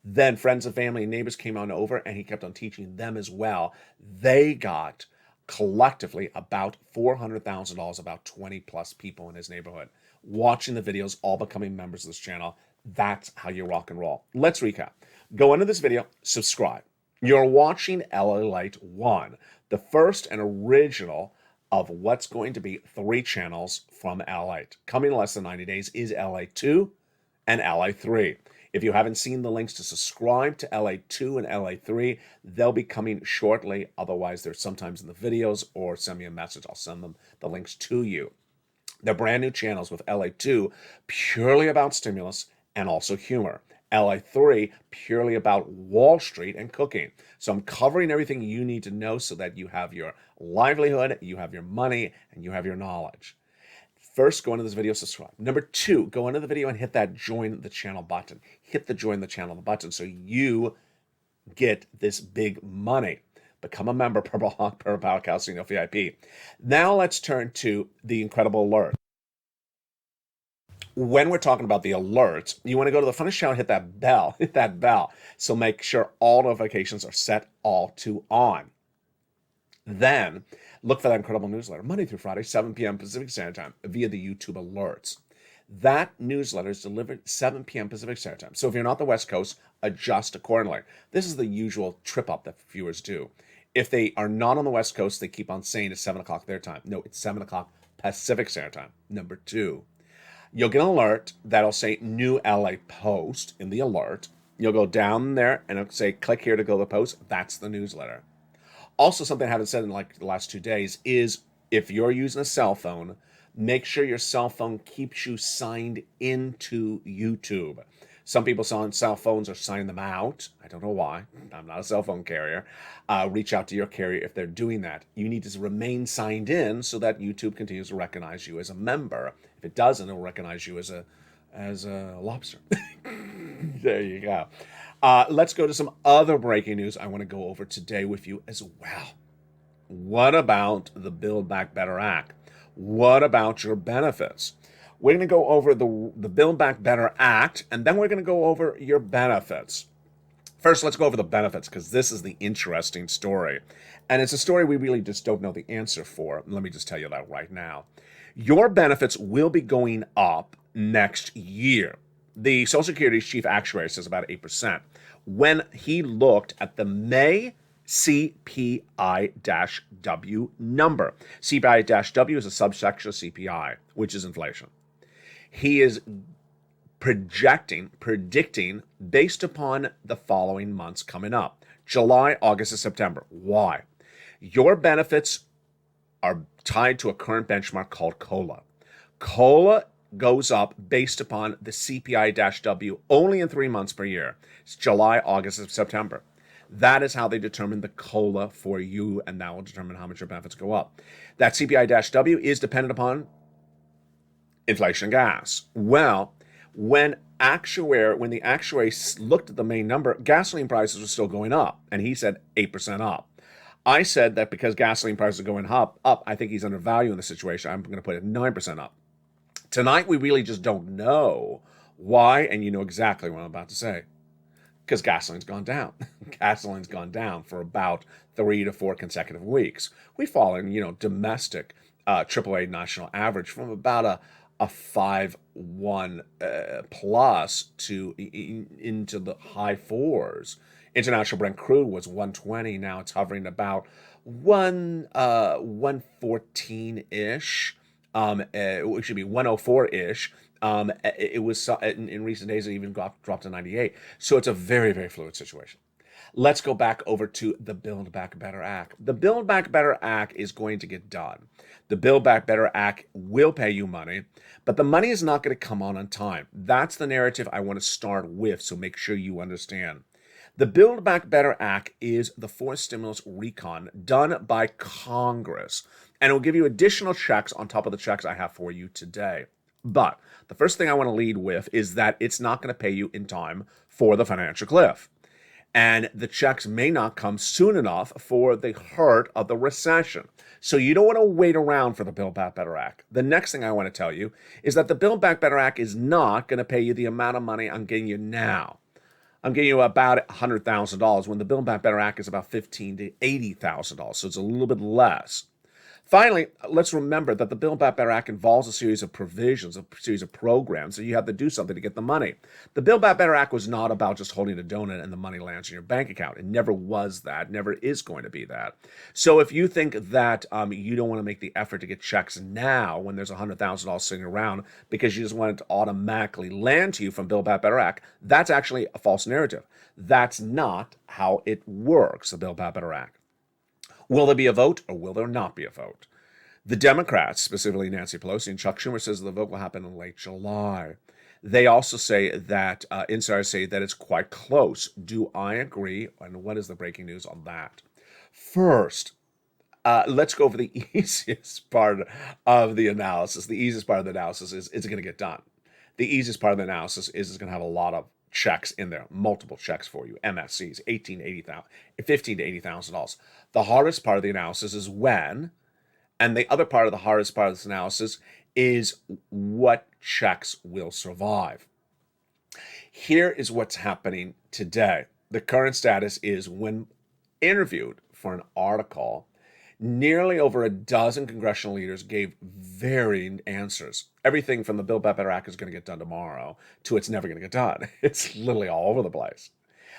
Then friends and family and neighbors came on over, and he kept on teaching them as well. They got collectively about $400,000, about 20 plus people in his neighborhood. watching the videos, all becoming members of this channel. That's how you rock and roll. Let's recap. Go into this video, subscribe. You're watching LALATE 1, the first and original of what's going to be 3 channels from LALATE. Coming in less than 90 days is LALATE 2 and LALATE 3. If you haven't seen the links to subscribe to LALATE 2 and LALATE 3, they'll be coming shortly. Otherwise, they're sometimes in the videos, or send me a message. I'll send them the links to you. They're brand new channels, with LALATE 2 purely about stimulus and also humor. LALATE 3 purely about Wall Street and cooking. So I'm covering everything you need to know so that you have your livelihood, you have your money, and you have your knowledge. First, go into this video, subscribe. Number 2, go into the video and hit that join the channel button. Hit the join the channel button so you get this big money. Become a member per blog, per podcasting VIP. Now let's turn to the incredible alert. When we're talking about the alerts, you want to go to the front of the channel, hit that bell. So make sure all notifications are set all to on. Then look for that incredible newsletter, Monday through Friday, 7 p.m. Pacific Standard Time, via the YouTube alerts. That newsletter is delivered 7 p.m. Pacific Standard Time. So if you're not the West Coast, adjust accordingly. This is the usual trip up that viewers do. If they are not on the West Coast, they keep on saying it's 7 o'clock their time. No, it's 7 o'clock Pacific Standard Time. Number 2, you'll get an alert that'll say new LALATE post in the alert. You'll go down there and it'll say click here to go to the post. That's the newsletter. Also, something I haven't said in like the last 2 days is if you're using a cell phone, make sure your cell phone keeps you signed into YouTube. Some people on cell phones are signing them out. I don't know why. I'm not a cell phone carrier. Reach out to your carrier if they're doing that. You need to remain signed in so that YouTube continues to recognize you as a member. If it doesn't, it'll recognize you as a lobster. There you go. Let's go to some other breaking news I want to go over today with you as well. What about the Build Back Better Act? What about your benefits? We're going to go over the Build Back Better Act, and then we're going to go over your benefits. First, let's go over the benefits, because this is the interesting story. And it's a story we really just don't know the answer for. Let me just tell you that right now. Your benefits will be going up next year. The Social Security's chief actuary says about 8%. When he looked at the May CPI-W number. CPI-W is a subsection of CPI, which is inflation. He is predicting based upon the following months coming up: July, August, and September. Why? Your benefits are tied to a current benchmark called COLA. COLA goes up based upon the CPI-W only in 3 months per year. It's July, August, and September. That is how they determine the COLA for you, and that will determine how much your benefits go up. That CPI-W is dependent upon inflation gas. Well, when the actuary looked at the main number, gasoline prices were still going up, and he said 8% up. I said that because gasoline prices are going up, I think he's undervaluing the situation. I'm going to put it 9% up. Tonight, we really just don't know why, and you know exactly what I'm about to say. Because gasoline's gone down. Gasoline's gone down for about 3 to 4 consecutive weeks. We've fallen, domestic AAA national average from about a 5.1 plus to into the high 4s. International Brent crude was 120. Now it's hovering about 114-ish. It should be 104-ish. It was in recent days, it even dropped to 98. So it's a very, very fluid situation. Let's go back over to the Build Back Better Act. The Build Back Better Act is going to get done. The Build Back Better Act will pay you money, but the money is not going to come on time. That's the narrative I want to start with, so make sure you understand. The Build Back Better Act is the forced stimulus recon done by Congress, and it will give you additional checks on top of the checks I have for you today. But the first thing I want to lead with is that it's not going to pay you in time for the financial cliff. And the checks may not come soon enough for the hurt of the recession. So you don't want to wait around for the Build Back Better Act. The next thing I want to tell you is that the Build Back Better Act is not going to pay you the amount of money I'm getting you now. I'm getting you about $100,000 when the Build Back Better Act is about $15,000 to $80,000. So it's a little bit less. Finally, let's remember that the Build Back Better Act involves a series of provisions, a series of programs, so you have to do something to get the money. The Build Back Better Act was not about just holding a donut and the money lands in your bank account. It never was that, never is going to be that. So if you think that you don't want to make the effort to get checks now when there's $100,000 sitting around because you just want it to automatically land to you from Build Back Better Act, that's actually a false narrative. That's not how it works, the Build Back Better Act. Will there be a vote or will there not be a vote? The Democrats, specifically Nancy Pelosi and Chuck Schumer, says the vote will happen in late July. They also say that, insiders say that it's quite close. Do I agree? And what is the breaking news on that? First, let's go over the easiest part of the analysis. The easiest part of the analysis is it going to get done? The easiest part of the analysis is it's going to have a lot of checks in there, multiple checks for you, MSCs, $15,000 to $80,000. The hardest part of the analysis is when, and the other part of the hardest part of this analysis is what checks will survive. Here is what's happening today. The current status is when interviewed for an article, nearly over a dozen congressional leaders gave varying answers. Everything from the Build Back Better Act is going to get done tomorrow to it's never going to get done. It's literally all over the place.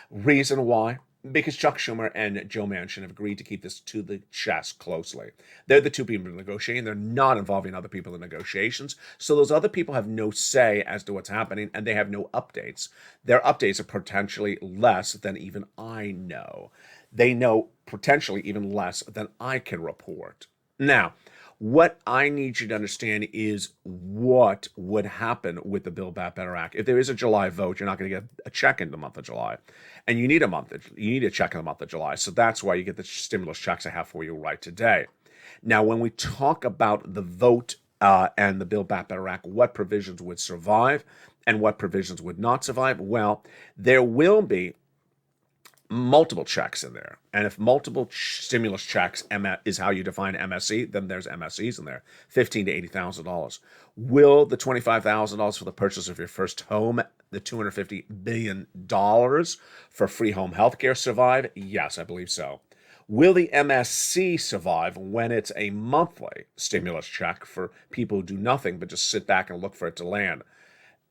Reason why? Because Chuck Schumer and Joe Manchin have agreed to keep this to the chest closely. They're the two people negotiating. They're not involving other people in negotiations. So those other people have no say as to what's happening, and they have no updates. Their updates are potentially less than even I know. They know potentially even less than I can report. Now, what I need you to understand is what would happen with the Build Back Better Act. If there is a July vote, you're not going to get a check in the month of July. And you need a check in the month of July. So that's why you get the stimulus checks I have for you right today. Now, when we talk about the vote and the Build Back Better Act, what provisions would survive and what provisions would not survive? Well, there will be multiple checks in there. And if multiple stimulus checks is how you define MSC, then there's MSCs in there, $15,000 to $80,000. Will the $25,000 for the purchase of your first home, the $250 billion for free home health care survive? Yes, I believe so. Will the MSC survive when it's a monthly stimulus check for people who do nothing but just sit back and look for it to land?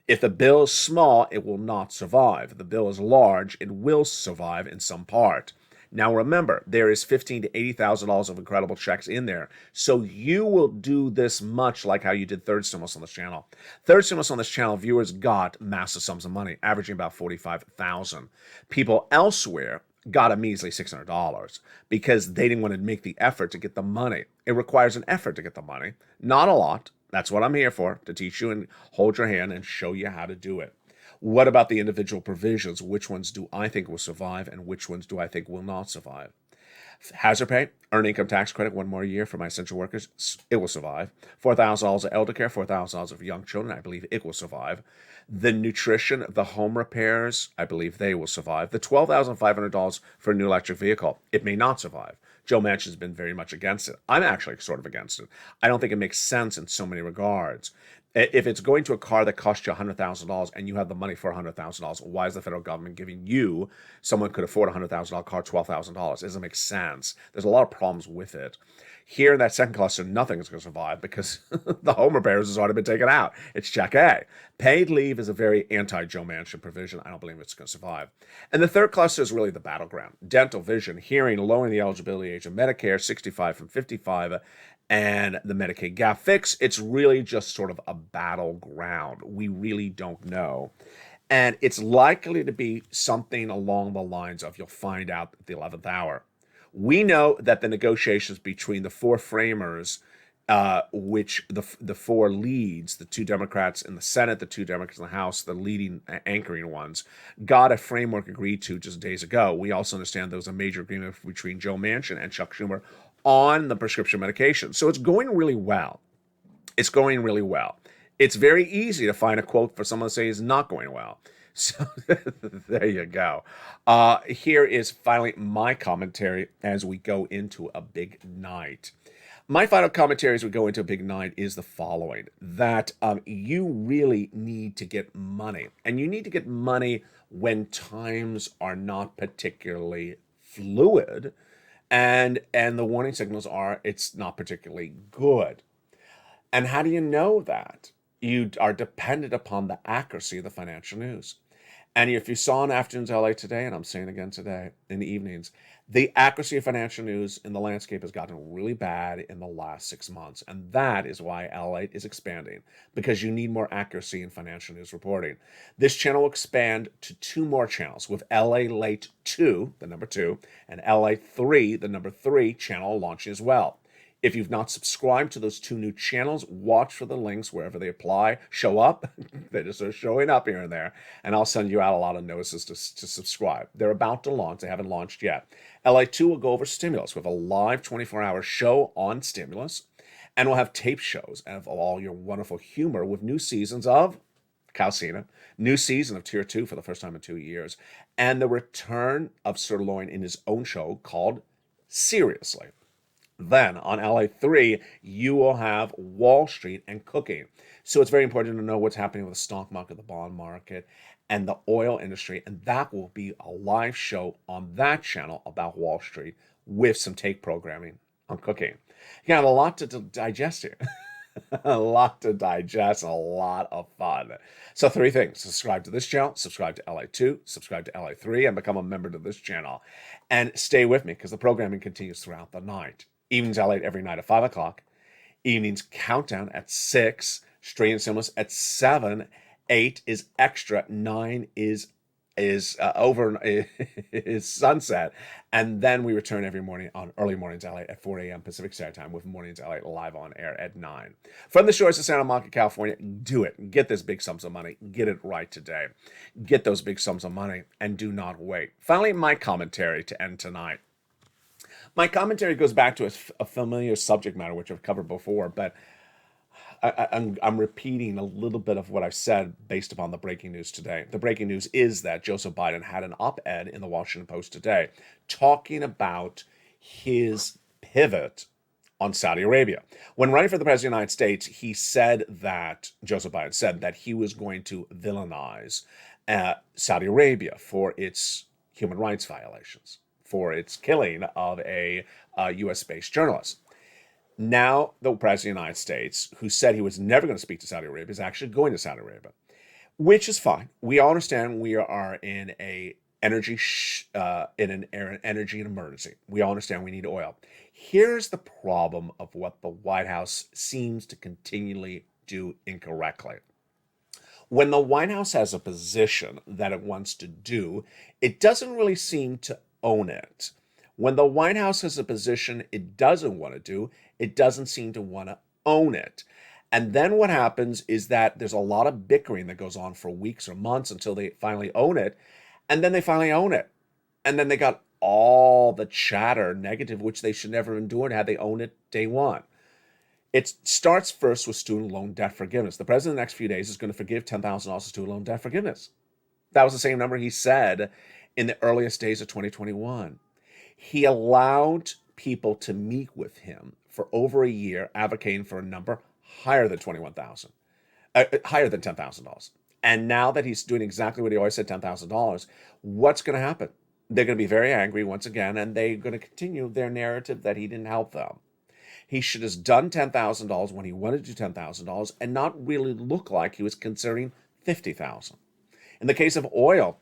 If the bill is small, it will not survive. If the bill is large, it will survive in some part. Now remember, there is $15,000 to $80,000 of incredible checks in there. So you will do this much like how you did third stimulus on this channel. Third stimulus on this channel, viewers got massive sums of money, averaging about $45,000. People elsewhere got a measly $600 because they didn't want to make the effort to get the money. It requires an effort to get the money. Not a lot. That's what I'm here for, to teach you and hold your hand and show you how to do it. What about the individual provisions? Which ones do I think will survive and which ones do I think will not survive? Hazard pay, earned income tax credit, 1 more year for my essential workers, it will survive. $4,000 of elder care, $4,000 of young children, I believe it will survive. The nutrition, the home repairs, I believe they will survive. The $12,500 for a new electric vehicle, it may not survive. Joe Manchin has been very much against it. I'm actually sort of against it. I don't think it makes sense in so many regards. If it's going to a car that costs you $100,000 and you have the money for $100,000, why is the federal government giving you, someone could afford a $100,000 car, $12,000? It doesn't make sense. There's a lot of problems with it. Here in that second cluster, nothing is going to survive because the home repairs has already been taken out. It's check A. Paid leave is a very anti-Joe Manchin provision. I don't believe it's going to survive. And the third cluster is really the battleground. Dental, vision, hearing, lowering the eligibility age of Medicare, 65 from 55, and the Medicaid gap fix. It's really just sort of a battleground. We really don't know. And it's likely to be something along the lines of you'll find out at the 11th hour. We know that the negotiations between the four framers, which the four leads, the two Democrats in the Senate, the two Democrats in the House, the leading anchoring ones, got a framework agreed to just days ago. We also understand there was a major agreement between Joe Manchin and Chuck Schumer on the prescription medication. So it's going really well. It's going really well. It's very easy to find a quote for someone to say it's not going well. So there you go. Here is finally my commentary as we go into a big night. My final commentary as we go into a big night is the following, that you really need to get money. And you need to get money when times are not particularly fluid And the warning signals are it's not particularly good. And how do you know that? You are dependent upon the accuracy of the financial news. And if you saw in Afternoons LA today, and I'm saying again today, in the evenings, the accuracy of financial news in the landscape has gotten really bad in the last 6 months. And that is why LA is expanding, because you need more accuracy in financial news reporting. This channel will expand to 2 more channels, with LA Late 2, the number 2, and LA 3, the number 3 channel launching as well. If you've not subscribed to those 2 new channels, watch for the links wherever they apply. Show up. They just are showing up here and there. And I'll send you out a lot of notices to subscribe. They're about to launch. They haven't launched yet. LA2 will go over stimulus with a live 24-hour show on stimulus. And we'll have tape shows of all your wonderful humor with new seasons of Calcina, new season of Tier 2 for the first time in 2 years, and the return of Sirloin in his own show called Seriously. Then on LA3, you will have Wall Street and cooking. So it's very important to know what's happening with the stock market, the bond market, and the oil industry. And that will be a live show on that channel about Wall Street with some take programming on cooking. You got a lot to digest here. A lot to digest, a lot of fun. So 3 things: subscribe to this channel, subscribe to LA2, subscribe to LA3, and become a member to this channel. And stay with me, because the programming continues throughout the night. Evenings LA every night at 5 o'clock. Evenings Countdown at 6. Straight and Seamless at 7. 8 is Extra. 9 is sunset. And then we return every morning on Early Mornings LA at 4 a.m. Pacific Standard Time, with Mornings LA live on air at 9. From the shores of Santa Monica, California, do it. Get this big sums of money. Get it right today. Get those big sums of money and do not wait. Finally, my commentary to end tonight. My commentary goes back to a familiar subject matter, which I've covered before, but I'm repeating a little bit of what I've said based upon the breaking news today. The breaking news is that Joseph Biden had an op-ed in the Washington Post today talking about his pivot on Saudi Arabia. When running for the President of the United States, Joseph Biden said that he was going to villainize Saudi Arabia for its human rights violations, for its killing of a U.S.-based journalist. Now, the President of the United States, who said he was never going to speak to Saudi Arabia, is actually going to Saudi Arabia, which is fine. We all understand we are in an energy emergency. We all understand we need oil. Here's the problem of what the White House seems to continually do incorrectly. When the White House has a position that it wants to do, it doesn't really seem to own it. When the White House has a position it doesn't want to do, it doesn't seem to want to own it. And then what happens is that there's a lot of bickering that goes on for weeks or months until they finally own it. And then they finally own it. And then they got all the chatter negative, which they should never have endured had they owned it day one. It starts first with student loan debt forgiveness. The president in the next few days is going to forgive $10,000 of student loan debt forgiveness. That was the same number he said in the earliest days of 2021. He allowed people to meet with him for over a year, advocating for a number higher than $10,000. And now that he's doing exactly what he always said, $10,000, what's going to happen? They're going to be very angry once again, and they're going to continue their narrative that he didn't help them. He should have done $10,000 when he wanted to do $10,000 and not really look like he was considering $50,000. In the case of oil,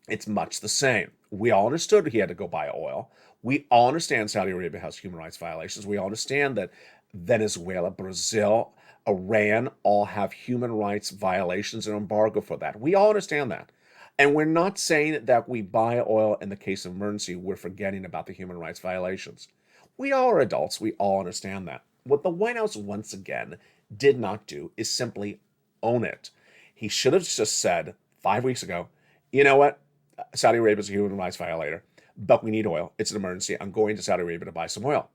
it's much the same. We all understood he had to go buy oil. We all understand Saudi Arabia has human rights violations. We all understand that Venezuela, Brazil, Iran all have human rights violations and embargo for that. We all understand that. And we're not saying that we buy oil in the case of emergency, we're forgetting about the human rights violations. We all are adults. We all understand that. What the White House, once again, did not do is simply own it. He should have just said 5 weeks ago, you know what? Saudi Arabia is a human rights violator, but we need oil. It's an emergency. I'm going to Saudi Arabia to buy some oil.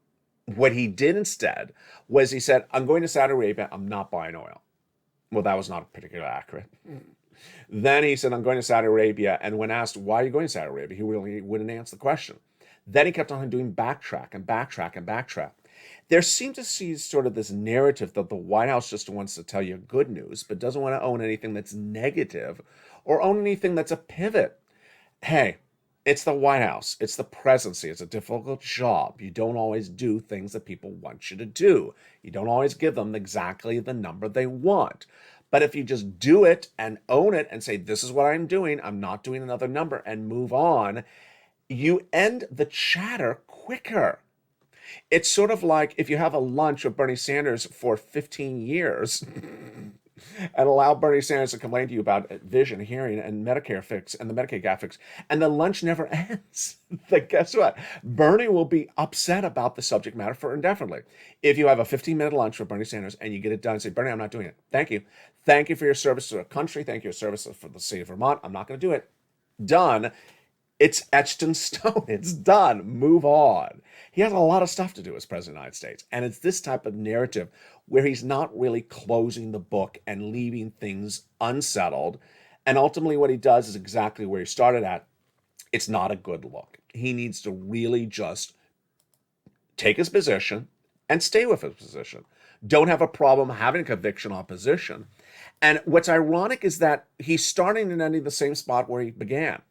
What he did instead was he said, I'm going to Saudi Arabia. I'm not buying oil. Well, that was not particularly accurate. Then he said, I'm going to Saudi Arabia. And when asked, why are you going to Saudi Arabia? He really wouldn't answer the question. Then he kept on doing backtrack. There seemed to see sort of this narrative that the White House just wants to tell you good news, but doesn't want to own anything that's negative or own anything that's a pivot. Hey, It's the White House. It's the presidency. It's a difficult job. You don't always do things that people want you to do. You don't always give them exactly the number they want. But if you just do it and own it and say, this is what I'm doing, I'm not doing another number, and move on, you end the chatter quicker. It's sort of like if you have a lunch with Bernie Sanders for 15 years and allow Bernie Sanders to complain to you about vision, hearing, and Medicare fix and the Medicaid gap fix, and the lunch never ends. Then guess what? Bernie will be upset about the subject matter for indefinitely. If you have a 15-minute lunch with Bernie Sanders and you get it done and say, Bernie, I'm not doing it. Thank you. Thank you for your service to the country. Thank you for your service for the state of Vermont. I'm not going to do it. Done. It's etched in stone. It's done. Move on. He has a lot of stuff to do as president of the United States. And it's this type of narrative where he's not really closing the book and leaving things unsettled. And ultimately what he does is exactly where he started at. It's not a good look. He needs to really just take his position and stay with his position. Don't have a problem having a conviction on position. And what's ironic is that he's starting and ending the same spot where he began.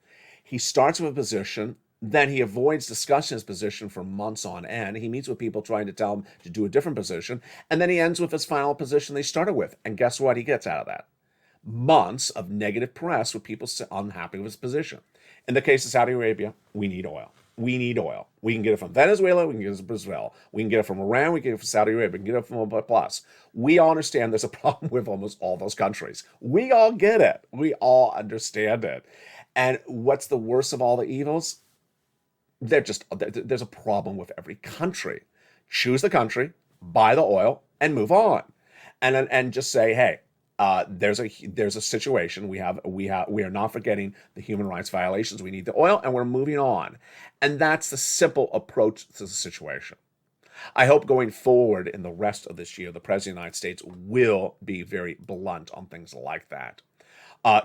He starts with a position, then he avoids discussing his position for months on end. He meets with people trying to tell him to do a different position, and then he ends with his final position they started with. And guess what he gets out of that? Months of negative press with people unhappy with his position. In the case of Saudi Arabia, we need oil. We need oil. We can get it from Venezuela, we can get it from Brazil, we can get it from Iran, we can get it from Saudi Arabia, we can get it from OPEC+. We all understand there's a problem with almost all those countries. We all get it. We all understand it. And what's the worst of all the evils? There's a problem with every country. Choose the country, buy the oil, and move on. And just say, hey, there's a situation. We are not forgetting the human rights violations. We need the oil, and we're moving on. And that's the simple approach to the situation. I hope going forward in the rest of this year, the President of the United States will be very blunt on things like that.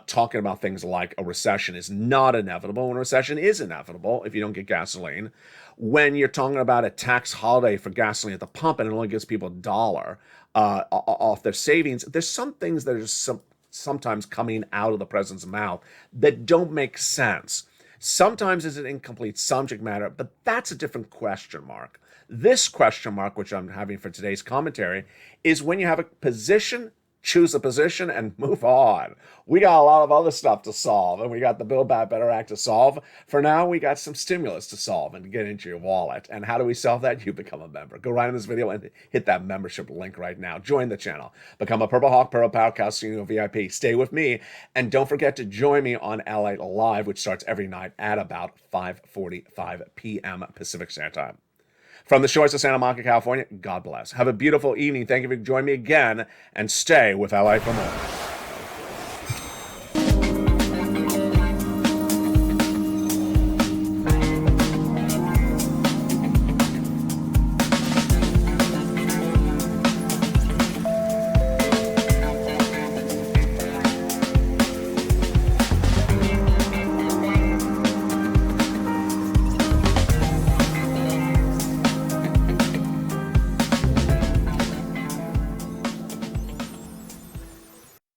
Talking about things like a recession is not inevitable, and a recession is inevitable if you don't get gasoline. When you're talking about a tax holiday for gasoline at the pump and it only gives people $1 off their savings, there's some things that are sometimes coming out of the president's mouth that don't make sense. Sometimes it's an incomplete subject matter, but that's a different question mark. This question mark, which I'm having for today's commentary, is when you have a position, choose a position and move on. We got a lot of other stuff to solve, and we got the Build Back Better Act to solve. For now, we got some stimulus to solve and to get into your wallet. And how do we solve that? You become a member. Go right in this video and hit that membership link right now. Join the channel. Become a Purple Hawk, Purple Podcast Studio VIP. Stay with me. And don't forget to join me on LALATE Live, which starts every night at about 5:45 p.m. Pacific Standard Time. From the shores of Santa Monica, California, God bless. Have a beautiful evening. Thank you for joining me again, and stay with LA for more.